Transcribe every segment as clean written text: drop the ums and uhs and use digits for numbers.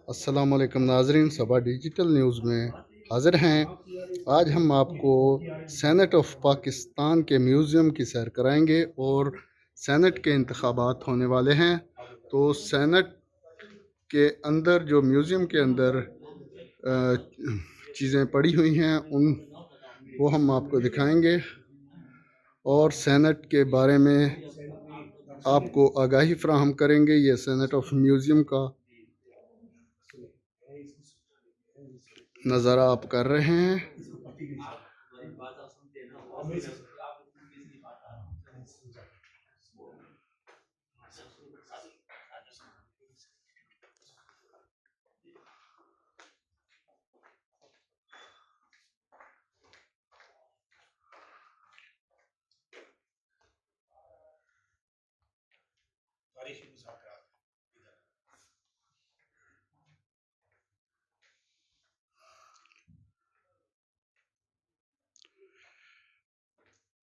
السلام علیکم ناظرین، صبا ڈیجیٹل نیوز میں حاضر ہیں۔ آج ہم آپ کو سینٹ آف پاکستان کے میوزیم کی سیر کرائیں گے اور سینٹ کے انتخابات ہونے والے ہیں، تو سینٹ کے اندر جو میوزیم کے اندر چیزیں پڑی ہوئی ہیں وہ ہم آپ کو دکھائیں گے اور سینٹ کے بارے میں آپ کو آگاہی فراہم کریں گے۔ یہ سینٹ آف میوزیم کا نظارہ آپ کر رہے ہیں۔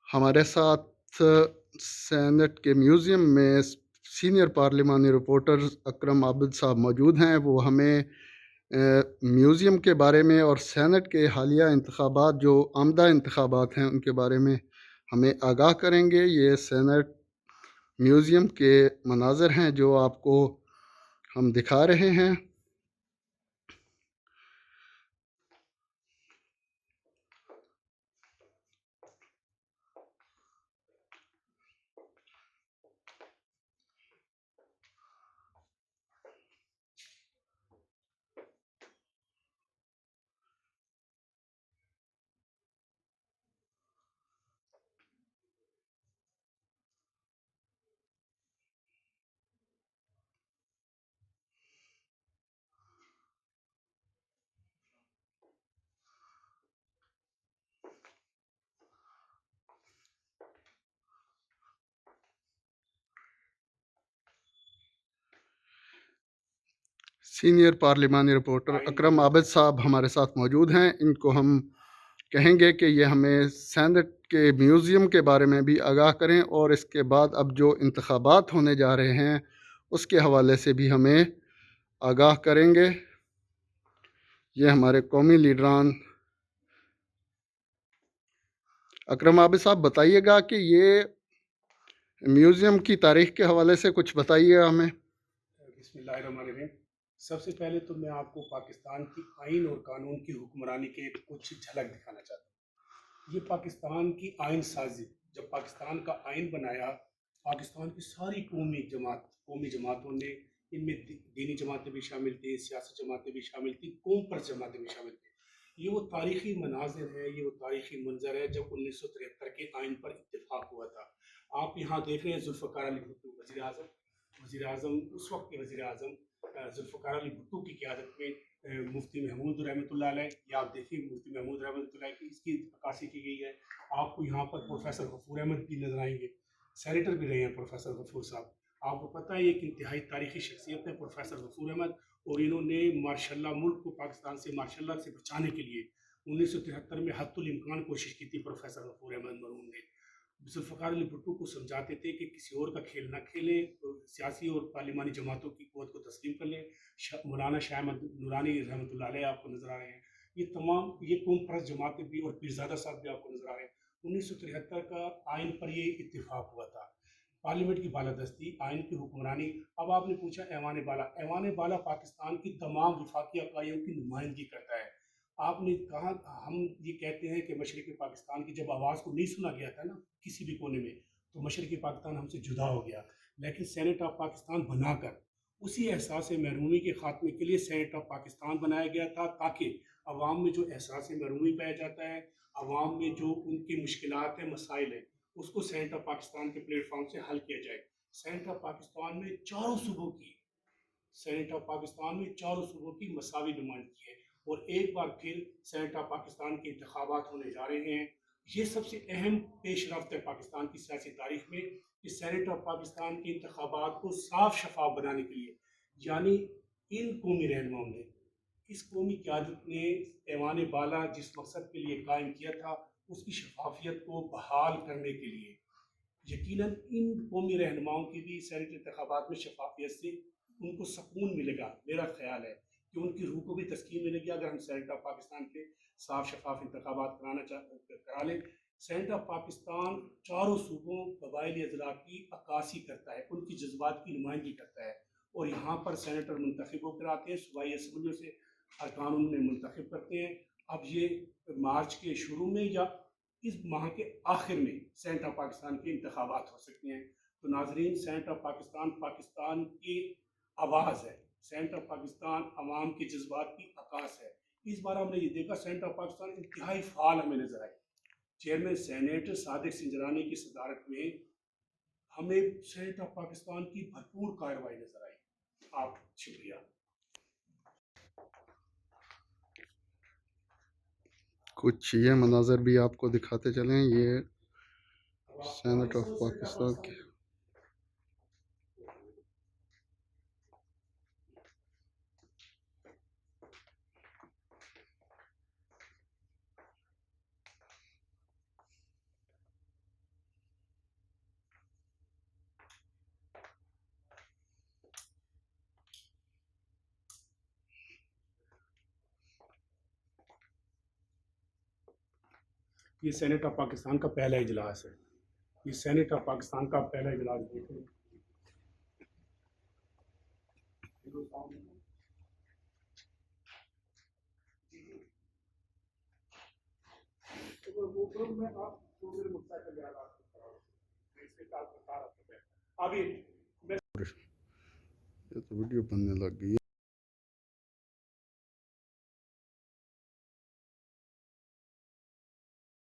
ہمارے ساتھ سینٹ کے میوزیم میں سینئر پارلیمانی رپورٹر اکرم عابد صاحب موجود ہیں۔ وہ ہمیں میوزیم کے بارے میں اور سینٹ کے حالیہ انتخابات، جو آمدہ انتخابات ہیں، ان کے بارے میں ہمیں آگاہ کریں گے۔ یہ سینٹ میوزیم کے مناظر ہیں جو آپ کو ہم دکھا رہے ہیں۔ سینئر پارلیمانی رپورٹر اکرم عابد صاحب ہمارے ساتھ موجود ہیں۔ ان کو ہم کہیں گے کہ یہ ہمیں سینٹ کے میوزیم کے بارے میں بھی آگاہ کریں اور اس کے بعد اب جو انتخابات ہونے جا رہے ہیں اس کے حوالے سے بھی ہمیں آگاہ کریں گے۔ یہ ہمارے قومی لیڈران۔ اکرم عابد صاحب بتائیے گا کہ یہ میوزیم کی تاریخ کے حوالے سے کچھ بتائیے ہمیں۔ بسم اللہ الرحمن الرحیم۔ سب سے پہلے تو میں آپ کو پاکستان کی آئین اور قانون کی حکمرانی کے کچھ جھلک دکھانا چاہتا ہوں۔ یہ پاکستان کی آئین سازی، جب پاکستان کا آئین بنایا، پاکستان کی ساری قومی جماعتوں نے، ان میں دینی جماعتیں بھی شامل تھیں، سیاسی جماعتیں بھی شامل تھیں، قوم پرست جماعتیں بھی شامل تھیں۔ یہ وہ تاریخی مناظر ہے، یہ وہ تاریخی منظر ہے جب 1973 کے آئین پر اتفاق ہوا تھا۔ آپ یہاں دیکھ رہے ہیں ذوالفقار علی بھٹو، وزیر اعظم اس وقت کے وزیر اعظم ذوالفقار علی بھٹو کی قیادت میں مفتی محمود رحمۃ اللہ علیہ، یا آپ دیکھیے مفتی محمود رحمۃ اللہ کی اس کی عکاسی کی گئی ہے۔ آپ کو یہاں پر پروفیسر غفور احمد بھی نظر آئیں گے، سینیٹر بھی رہے ہیں پروفیسر غفور صاحب۔ آپ کو پتہ ہے یہ ایک انتہائی تاریخی شخصیت ہے پروفیسر غفور احمد، اور انہوں نے ماشاء اللہ ملک کو پاکستان سے ماشاء اللہ سے بچانے کے لیے 1973 میں حتی الامکان کوشش کی تھی پروفیسر غفور احمد مرحوم نے۔ ذوالفقار علی بھٹو کو سمجھاتے تھے کہ کسی اور کا کھیل نہ کھیلیں، سیاسی اور پارلیمانی جماعتوں کی قوت کو تسلیم کر لیں۔ مولانا شاہ احمد نورانی رحمۃ اللہ علیہ آپ کو نظر آ رہے ہیں۔ یہ تمام یہ قوم پرست جماعتیں بھی اور پیرزادہ صاحب بھی آپ کو نظر آ رہے ہیں۔ 1973 کا آئین پر یہ اتفاق ہوا تھا، پارلیمنٹ کی بالادستی، آئین کی حکمرانی۔ اب آپ نے پوچھا ایوان بالا، ایوان بالا پاکستان کی تمام وفاقی اکائیوں کی نمائندگی کرتا ہے۔ آپ نے کہا، ہم یہ کہتے ہیں کہ مشرقی پاکستان کی جب آواز کو نہیں سنا گیا تھا نا کسی بھی کونے میں، تو مشرقی پاکستان ہم سے جدا ہو گیا، لیکن سینٹ آف پاکستان بنا کر اسی احساس محرومی کے خاتمے کے لیے سینٹ آف پاکستان بنایا گیا تھا، تاکہ عوام میں جو احساس محرومی پایا جاتا ہے، عوام میں جو ان کی مشکلات ہیں، مسائل ہیں، اس کو سینٹ آف پاکستان کے پلیٹ فارم سے حل کیا جائے۔ سینٹ آف پاکستان میں چاروں صوبوں کی سینٹ آف پاکستان میں چاروں صوبوں کی مساوی نمائندگی ہے، اور ایک بار پھر سینٹ آف پاکستان کے انتخابات ہونے جا رہے ہیں۔ یہ سب سے اہم پیش رفت ہے پاکستان کی سیاسی تاریخ میں کہ سینٹ آف پاکستان کے انتخابات کو صاف شفاف بنانے کے لیے، یعنی ان قومی رہنماؤں نے، اس قومی قیادت نے ایوان بالا جس مقصد کے لیے قائم کیا تھا، اس کی شفافیت کو بحال کرنے کے لیے یقیناً ان قومی رہنماؤں کی بھی سینٹ انتخابات میں شفافیت سے ان کو سکون ملے گا۔ میرا خیال ہے کہ ان کی روح کو بھی تسکین ملے گی اگر ہم سینٹ آف پاکستان کے صاف شفاف انتخابات کرا لیں. سینٹ آف پاکستان چاروں صوبوں قبائلی اضلاع کی عکاسی کرتا ہے, ان کی جذبات کی نمائندگی کرتا ہے, اور یہاں پر سینیٹر منتخب ہو کر آتے ہیں, صوبائی اسمبلیوں سے ارکان ان میں منتخب کرتے ہیں. اب یہ مارچ کے شروع میں یا اس ماہ کے آخر میں سینٹ آف پاکستان کے انتخابات ہو سکتے ہیں. تو ناظرین, سینٹ آف پاکستان پاکستان کی آواز ہے, سینٹ آف پاکستان عوام کے جذبات کی عکاس ہے. اس بار ہم نے یہ دیکھا سینٹ آف پاکستان انتہائی فعال ہمیں نظر آئی. چیئرمین سینیٹ صادق سنجرانی کی صدارت میں ہمیں سینٹ آف پاکستان کی بھرپور کارروائی نظر آئی. آپ شکریہ. کچھ یہ مناظر بھی آپ کو دکھاتے چلیں. یہ سینٹ آف پاکستان کے یہ سینٹ آف پاکستان کا پہلا اجلاس ہے. یہ سینٹ آف پاکستان کا پہلا اجلاس دیکھیں. ابھی یہ تو ویڈیو بننے لگ گئی.